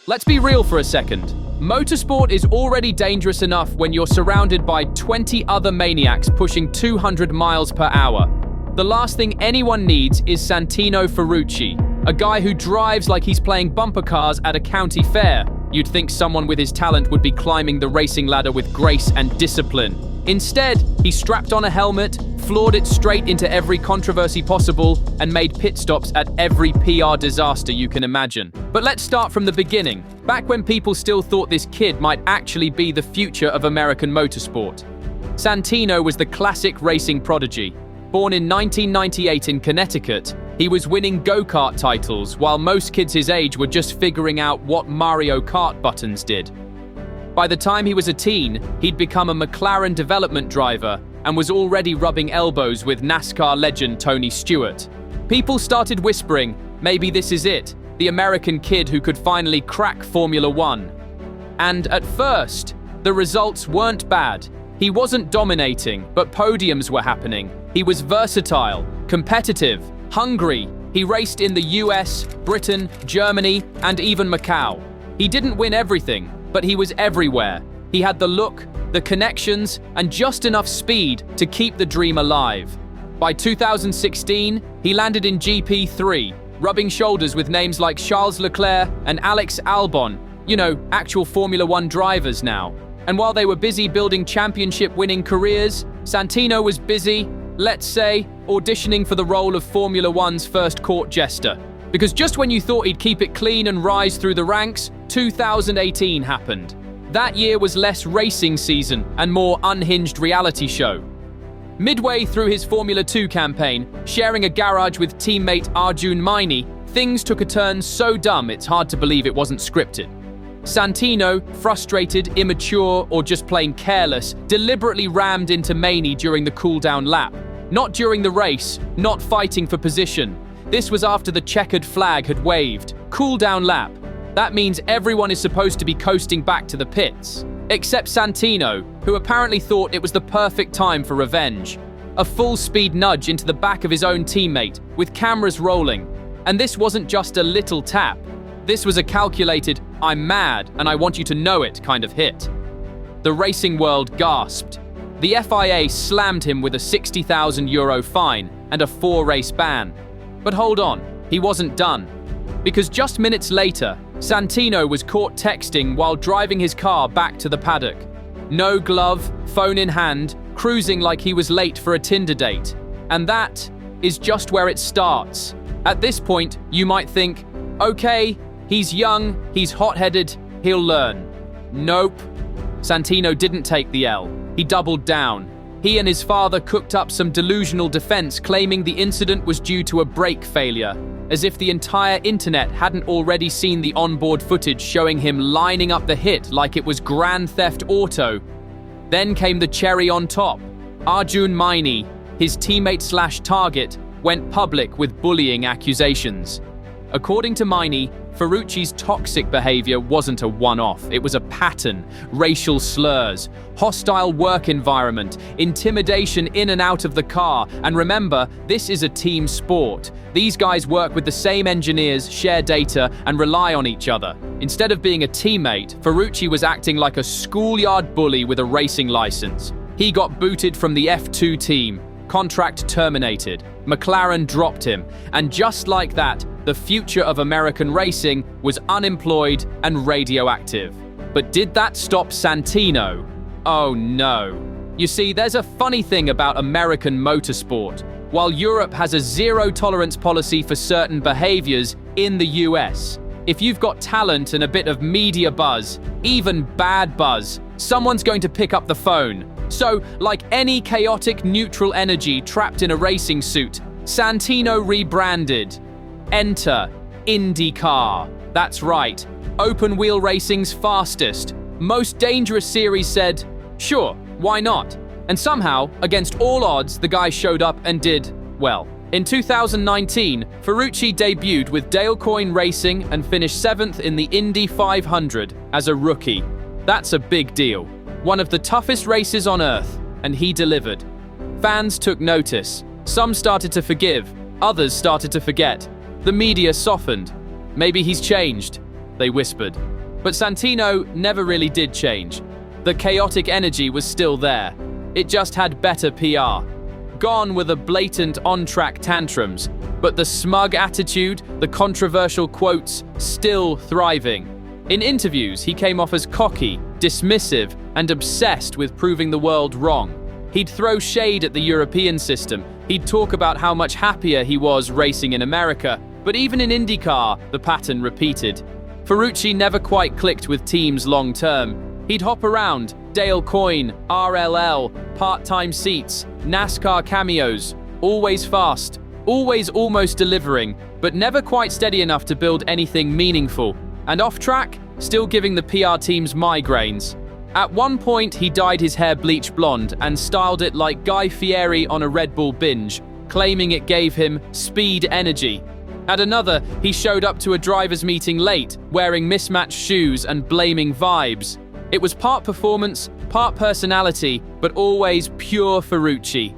Let's be real for a second. Motorsport is already dangerous enough when you're surrounded by 20 other maniacs pushing 200 miles per hour. The last thing anyone needs is Santino Ferrucci, a guy who drives like he's playing bumper cars at a county fair. You'd think someone with his talent would be climbing the racing ladder with grace and discipline. Instead, he strapped on a helmet, floored it straight into every controversy possible, and made pit stops at every PR disaster you can imagine. But let's start from the beginning, back when people still thought this kid might actually be the future of American motorsport. Santino was the classic racing prodigy. Born in 1998 in Connecticut, he was winning go-kart titles while most kids his age were just figuring out what Mario Kart buttons did. By the time he was a teen, he'd become a McLaren development driver and was already rubbing elbows with NASCAR legend Tony Stewart. People started whispering, maybe this is it, the American kid who could finally crack Formula One. And at first, the results weren't bad. He wasn't dominating, but podiums were happening. He was versatile, competitive, hungry. He raced in the US, Britain, Germany, and even Macau. He didn't win everything, but he was everywhere. He had the look, the connections, and just enough speed to keep the dream alive. By 2016, he landed in GP3, rubbing shoulders with names like Charles Leclerc and Alex Albon, actual Formula One drivers now. And while they were busy building championship-winning careers, Santino was busy, let's say, auditioning for the role of Formula One's first court jester. Because just when you thought he'd keep it clean and rise through the ranks, 2018 happened. That year was less racing season and more unhinged reality show. Midway through his Formula 2 campaign, sharing a garage with teammate Arjun Maini, things took a turn so dumb it's hard to believe it wasn't scripted. Santino, frustrated, immature, or just plain careless, deliberately rammed into Maini during the cool-down lap. Not during the race, not fighting for position. This was after the checkered flag had waved. Cool-down lap. That means everyone is supposed to be coasting back to the pits. Except Santino, who apparently thought it was the perfect time for revenge. A full-speed nudge into the back of his own teammate, with cameras rolling. And this wasn't just a little tap. This was a calculated, I'm mad and I want you to know it kind of hit. The racing world gasped. The FIA slammed him with a €60,000 fine and a 4-race ban. But hold on, he wasn't done. Because just minutes later, Santino was caught texting while driving his car back to the paddock. No glove, phone in hand, cruising like he was late for a Tinder date. And that is just where it starts. At this point, you might think, okay, he's young, he's hot-headed, he'll learn. Nope. Santino didn't take the L. He doubled down. He and his father cooked up some delusional defense claiming the incident was due to a brake failure, as if the entire internet hadn't already seen the onboard footage showing him lining up the hit like it was Grand Theft Auto. Then came the cherry on top. Arjun Maini, his teammate/target, went public with bullying accusations. According to Maini, Ferrucci's toxic behavior wasn't a one-off, it was a pattern. Racial slurs, hostile work environment, intimidation in and out of the car. And remember, this is a team sport. These guys work with the same engineers, share data, and rely on each other. Instead of being a teammate, Ferrucci was acting like a schoolyard bully with a racing license. He got booted from the F2 team, contract terminated. McLaren dropped him, and just like that, the future of American racing was unemployed and radioactive. But did that stop Santino? Oh no. You see, there's a funny thing about American motorsport. While Europe has a zero-tolerance policy for certain behaviors, in the US, if you've got talent and a bit of media buzz, even bad buzz, someone's going to pick up the phone. So, like any chaotic neutral energy trapped in a racing suit, Santino rebranded. Enter IndyCar. That's right, open-wheel racing's fastest, most dangerous series said, sure, why not? And somehow, against all odds, the guy showed up and did, well. In 2019, Ferrucci debuted with Dale Coyne Racing and finished 7th in the Indy 500 as a rookie. That's a big deal. One of the toughest races on earth, and he delivered. Fans took notice. Some started to forgive, others started to forget. The media softened. Maybe he's changed. they whispered. But Santino never really did change. The chaotic energy was still there. It just had better PR. Gone were the blatant on-track tantrums, but the smug attitude, the controversial quotes, still thriving. In interviews, he came off as cocky, dismissive, and obsessed with proving the world wrong. He'd throw shade at the European system. He'd talk about how much happier he was racing in America. But even in IndyCar, the pattern repeated. Ferrucci never quite clicked with teams long-term. He'd hop around, Dale Coyne, RLL, part-time seats, NASCAR cameos, always fast, always almost delivering, but never quite steady enough to build anything meaningful. And off-track, still giving the PR teams migraines. At one point, he dyed his hair bleach blonde and styled it like Guy Fieri on a Red Bull binge, claiming it gave him speed energy. At another, he showed up to a driver's meeting late, wearing mismatched shoes and blaming vibes. It was part performance, part personality, but always pure Ferrucci.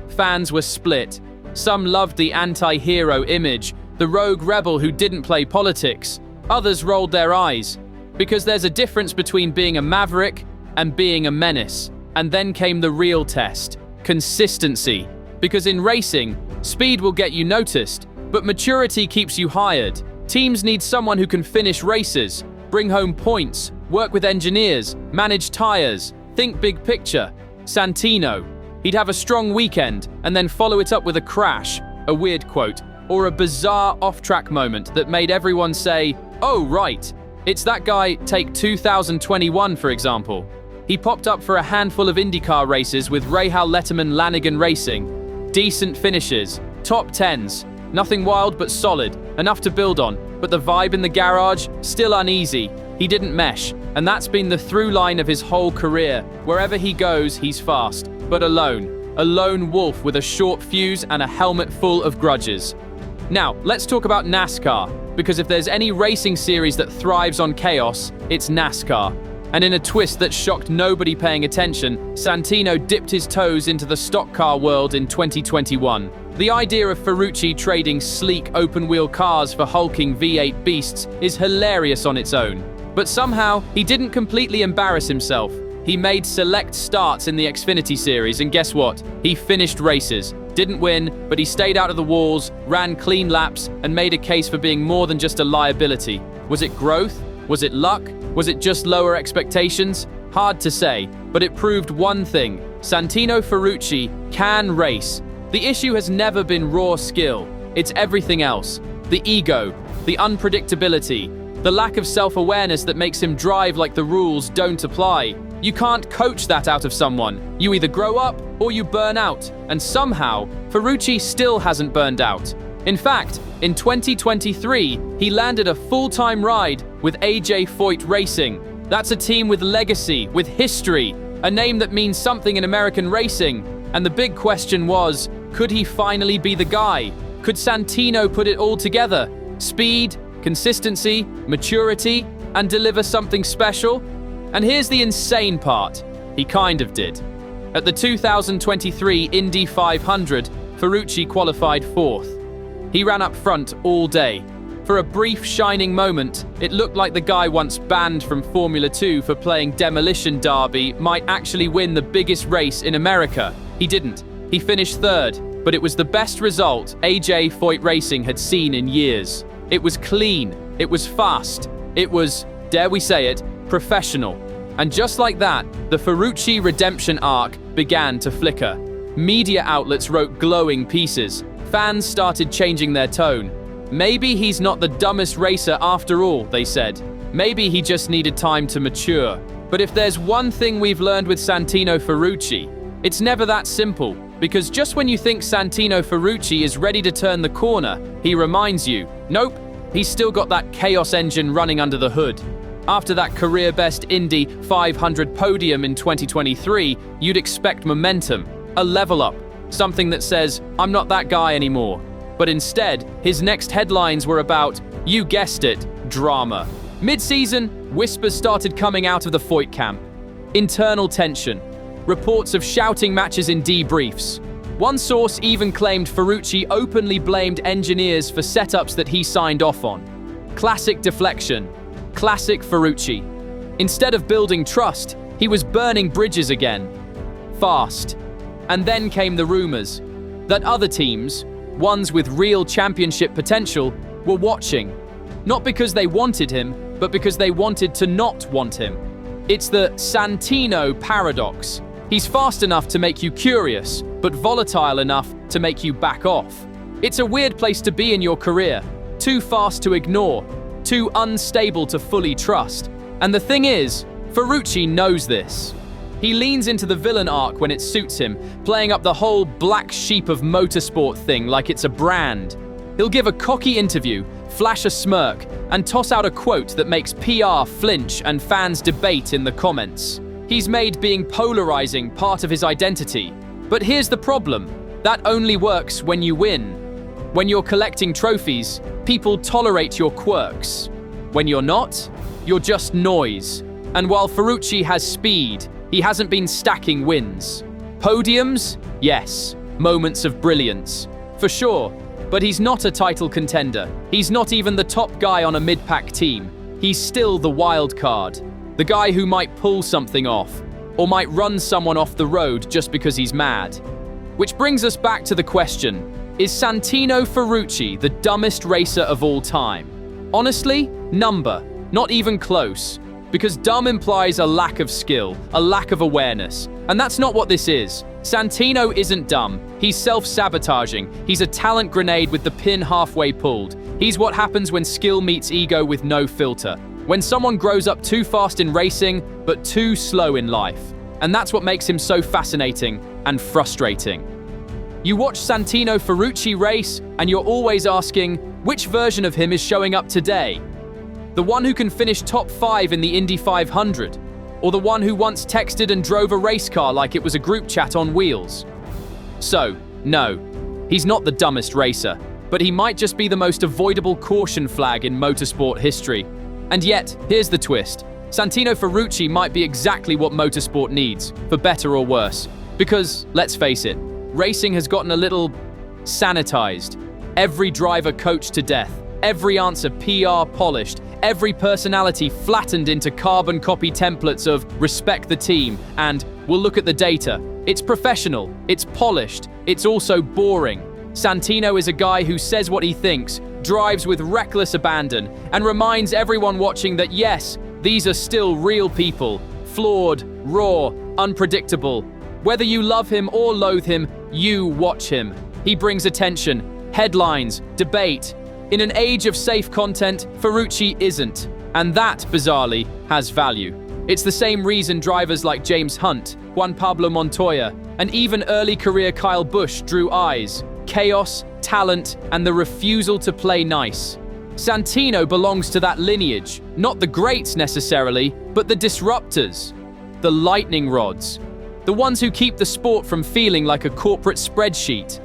Fans were split. Some loved the anti-hero image, the rogue rebel who didn't play politics. Others rolled their eyes. Because there's a difference between being a maverick and being a menace. And then came the real test, consistency. Because in racing, speed will get you noticed, but maturity keeps you hired. Teams need someone who can finish races, bring home points, work with engineers, manage tires, think big picture. Santino. He'd have a strong weekend and then follow it up with a crash, a weird quote, or a bizarre off-track moment that made everyone say, "Oh, right. It's that guy, take 2021, for example." He popped up for a handful of IndyCar races with Rahal Letterman Lanigan Racing. Decent finishes, top 10s, nothing wild but solid, enough to build on, but the vibe in the garage, still uneasy. He didn't mesh, and that's been the through line of his whole career. Wherever he goes, he's fast, but alone. A lone wolf with a short fuse and a helmet full of grudges. Now, let's talk about NASCAR, because if there's any racing series that thrives on chaos, it's NASCAR. And in a twist that shocked nobody paying attention, Santino dipped his toes into the stock car world in 2021. The idea of Ferrucci trading sleek open-wheel cars for hulking V8 beasts is hilarious on its own. But somehow, he didn't completely embarrass himself. He made select starts in the Xfinity series, and guess what? He finished races. Didn't win, but he stayed out of the walls, ran clean laps, and made a case for being more than just a liability. Was it growth? Was it luck? Was it just lower expectations? Hard to say, but it proved one thing. Santino Ferrucci can race. The issue has never been raw skill. It's everything else. The ego, the unpredictability, the lack of self-awareness that makes him drive like the rules don't apply. You can't coach that out of someone. You either grow up or you burn out. And somehow, Ferrucci still hasn't burned out. In fact, in 2023, he landed a full-time ride with AJ Foyt Racing. That's a team with legacy, with history, a name that means something in American racing. And the big question was, could he finally be the guy? Could Santino put it all together? Speed, consistency, maturity, and deliver something special? And here's the insane part. He kind of did. At the 2023 Indy 500, Ferrucci qualified fourth. He ran up front all day. For a brief shining moment, it looked like the guy once banned from Formula 2 for playing Demolition Derby might actually win the biggest race in America. He didn't. He finished third, but it was the best result AJ Foyt Racing had seen in years. It was clean, it was fast, it was, dare we say it, professional. And just like that, the Ferrucci redemption arc began to flicker. Media outlets wrote glowing pieces. Fans started changing their tone. Maybe he's not the dumbest racer after all, they said. Maybe he just needed time to mature. But if there's one thing we've learned with Santino Ferrucci, it's never that simple. Because just when you think Santino Ferrucci is ready to turn the corner, he reminds you, nope, he's still got that chaos engine running under the hood. After that career-best Indy 500 podium in 2023, you'd expect momentum, a level up, something that says, I'm not that guy anymore. But instead, his next headlines were about, you guessed it, drama. Mid-season, whispers started coming out of the Foyt camp. Internal tension. Reports of shouting matches in debriefs. One source even claimed Ferrucci openly blamed engineers for setups that he signed off on. Classic deflection. Classic Ferrucci. Instead of building trust, he was burning bridges again. Fast. And then came the rumors that other teams, ones with real championship potential, were watching. Not because they wanted him, but because they wanted to not want him. It's the Santino paradox. He's fast enough to make you curious, but volatile enough to make you back off. It's a weird place to be in your career. Too fast to ignore, too unstable to fully trust. And the thing is, Ferrucci knows this. He leans into the villain arc when it suits him, playing up the whole black sheep of motorsport thing like it's a brand. He'll give a cocky interview, flash a smirk, and toss out a quote that makes PR flinch and fans debate in the comments. He's made being polarizing part of his identity. But here's the problem. That only works when you win. When you're collecting trophies, people tolerate your quirks. When you're not, you're just noise. And while Ferrucci has speed, he hasn't been stacking wins. Podiums? Yes. Moments of brilliance. For sure. But he's not a title contender. He's not even the top guy on a mid-pack team. He's still the wild card. The guy who might pull something off, or might run someone off the road just because he's mad. Which brings us back to the question, is Santino Ferrucci the dumbest racer of all time? Honestly, number, not even close. Because dumb implies a lack of skill, a lack of awareness. And that's not what this is. Santino isn't dumb. He's self-sabotaging. He's a talent grenade with the pin halfway pulled. He's what happens when skill meets ego with no filter. When someone grows up too fast in racing, but too slow in life. And that's what makes him so fascinating and frustrating. You watch Santino Ferrucci race, and you're always asking, which version of him is showing up today? The one who can finish top 5 in the Indy 500? Or the one who once texted and drove a race car like it was a group chat on wheels? So, no, he's not the dumbest racer, but he might just be the most avoidable caution flag in motorsport history. And yet, here's the twist. Santino Ferrucci might be exactly what motorsport needs, for better or worse. Because, let's face it, racing has gotten a little sanitized. Every driver coached to death, every answer PR polished, every personality flattened into carbon copy templates of respect the team and we'll look at the data. It's professional, it's polished, it's also boring. Santino is a guy who says what he thinks, drives with reckless abandon, and reminds everyone watching that yes, these are still real people, flawed, raw, unpredictable. Whether you love him or loathe him, you watch him. He brings attention, headlines, debate. In an age of safe content, Ferrucci isn't. And that, bizarrely, has value. It's the same reason drivers like James Hunt, Juan Pablo Montoya, and even early career Kyle Busch drew eyes. Chaos, talent, and the refusal to play nice. Santino belongs to that lineage, not the greats necessarily, but the disruptors. The lightning rods. The ones who keep the sport from feeling like a corporate spreadsheet.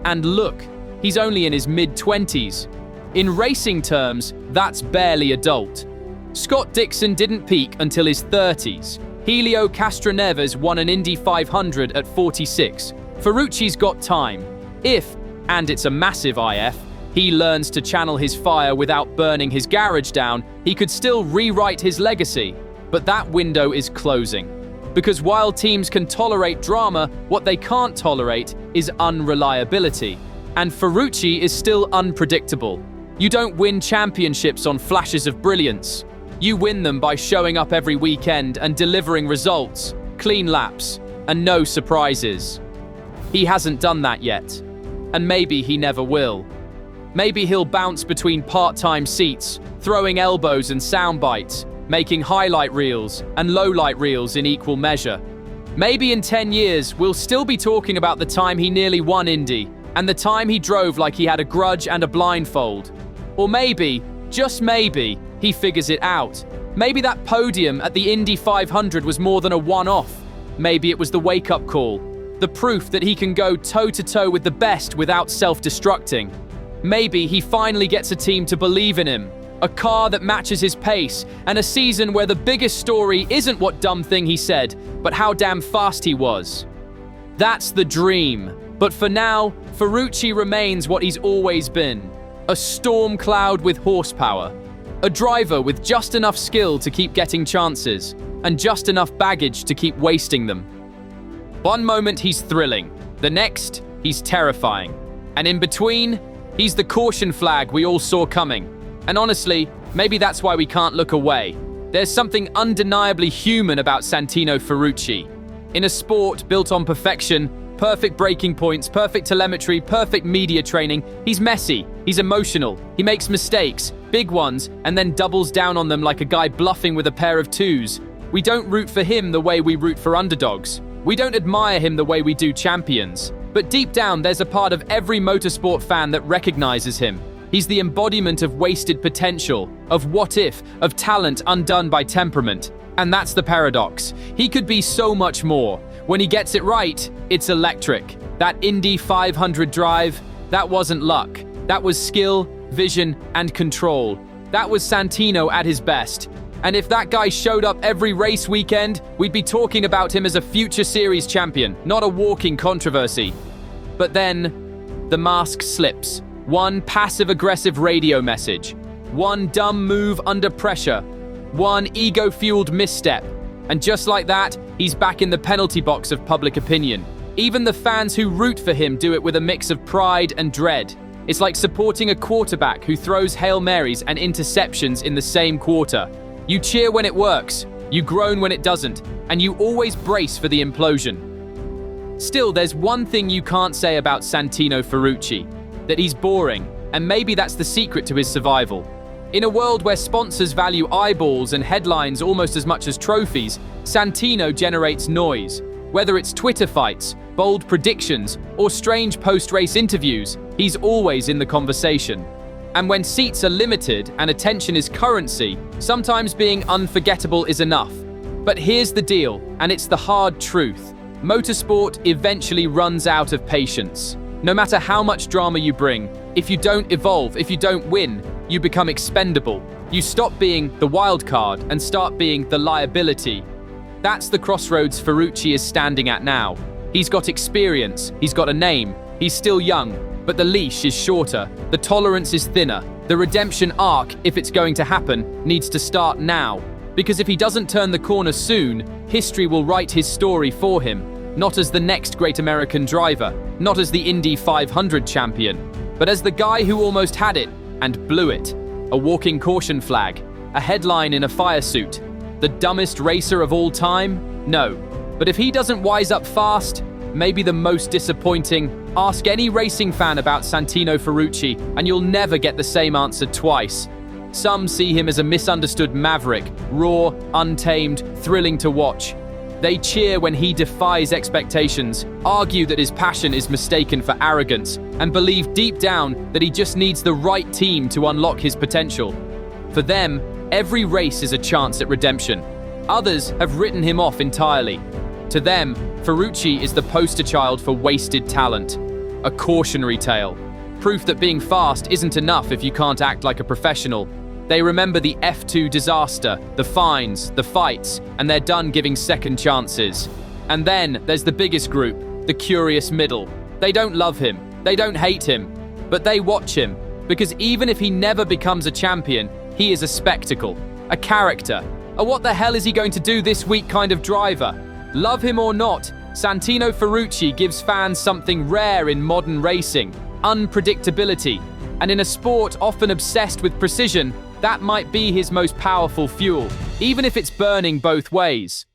And look, he's only in his mid-20s. In racing terms, that's barely adult. Scott Dixon didn't peak until his 30s. Helio Castroneves won an Indy 500 at 46. Ferrucci's got time. If, and it's a massive IF, he learns to channel his fire without burning his garage down, he could still rewrite his legacy. But that window is closing. Because while teams can tolerate drama, what they can't tolerate is unreliability. And Ferrucci is still unpredictable. You don't win championships on flashes of brilliance. You win them by showing up every weekend and delivering results, clean laps, and no surprises. He hasn't done that yet. And maybe he never will. Maybe he'll bounce between part-time seats, throwing elbows and sound bites, making highlight reels and lowlight reels in equal measure. Maybe in 10 years, we'll still be talking about the time he nearly won Indy, and the time he drove like he had a grudge and a blindfold. Or maybe, just maybe, he figures it out. Maybe that podium at the Indy 500 was more than a one-off. Maybe it was the wake-up call, the proof that he can go toe-to-toe with the best without self-destructing. Maybe he finally gets a team to believe in him, a car that matches his pace, and a season where the biggest story isn't what dumb thing he said, but how damn fast he was. That's the dream. But for now, Ferrucci remains what he's always been. A storm cloud with horsepower. A driver with just enough skill to keep getting chances, and just enough baggage to keep wasting them. One moment he's thrilling, the next he's terrifying. And in between, he's the caution flag we all saw coming. And honestly, maybe that's why we can't look away. There's something undeniably human about Santino Ferrucci. In a sport built on perfection, perfect braking points, perfect telemetry, perfect media training, he's messy, he's emotional, he makes mistakes, big ones, and then doubles down on them like a guy bluffing with a pair of twos. We don't root for him the way we root for underdogs. We don't admire him the way we do champions. But deep down, there's a part of every motorsport fan that recognizes him. He's the embodiment of wasted potential, of what if, of talent undone by temperament. And that's the paradox. He could be so much more. When he gets it right, it's electric. That Indy 500 drive, that wasn't luck. That was skill, vision, and control. That was Santino at his best. And if that guy showed up every race weekend, we'd be talking about him as a future series champion, not a walking controversy. But then, the mask slips. One passive-aggressive radio message. One dumb move under pressure. One ego-fueled misstep. And just like that, he's back in the penalty box of public opinion. Even the fans who root for him do it with a mix of pride and dread. It's like supporting a quarterback who throws Hail Marys and interceptions in the same quarter. You cheer when it works, you groan when it doesn't, and you always brace for the implosion. Still, there's one thing you can't say about Santino Ferrucci, that he's boring, and maybe that's the secret to his survival. In a world where sponsors value eyeballs and headlines almost as much as trophies, Santino generates noise. Whether it's Twitter fights, bold predictions, or strange post-race interviews, he's always in the conversation. And when seats are limited and attention is currency, sometimes being unforgettable is enough. But here's the deal, and it's the hard truth. Motorsport eventually runs out of patience. No matter how much drama you bring, if you don't evolve, if you don't win, you become expendable. You stop being the wild card and start being the liability. That's the crossroads Ferrucci is standing at now. He's got experience, he's got a name, he's still young, but the leash is shorter, the tolerance is thinner. The redemption arc, if it's going to happen, needs to start now. Because if he doesn't turn the corner soon, history will write his story for him, not as the next great American driver, not as the Indy 500 champion, but as the guy who almost had it and blew it. A walking caution flag, a headline in a fire suit. The dumbest racer of all time? No. But if he doesn't wise up fast, maybe the most disappointing, ask any racing fan about Santino Ferrucci and you'll never get the same answer twice. Some see him as a misunderstood maverick, raw, untamed, thrilling to watch. They cheer when he defies expectations, argue that his passion is mistaken for arrogance, and believe deep down that he just needs the right team to unlock his potential. For them, every race is a chance at redemption. Others have written him off entirely. To them, Ferrucci is the poster child for wasted talent. A cautionary tale. Proof that being fast isn't enough if you can't act like a professional. They remember the F2 disaster, the fines, the fights, and they're done giving second chances. And then there's the biggest group, the curious middle. They don't love him, they don't hate him, but they watch him, because even if he never becomes a champion, he is a spectacle, a character, a what the hell is he going to do this week kind of driver. Love him or not, Santino Ferrucci gives fans something rare in modern racing, unpredictability. And in a sport often obsessed with precision, that might be his most powerful fuel, even if it's burning both ways.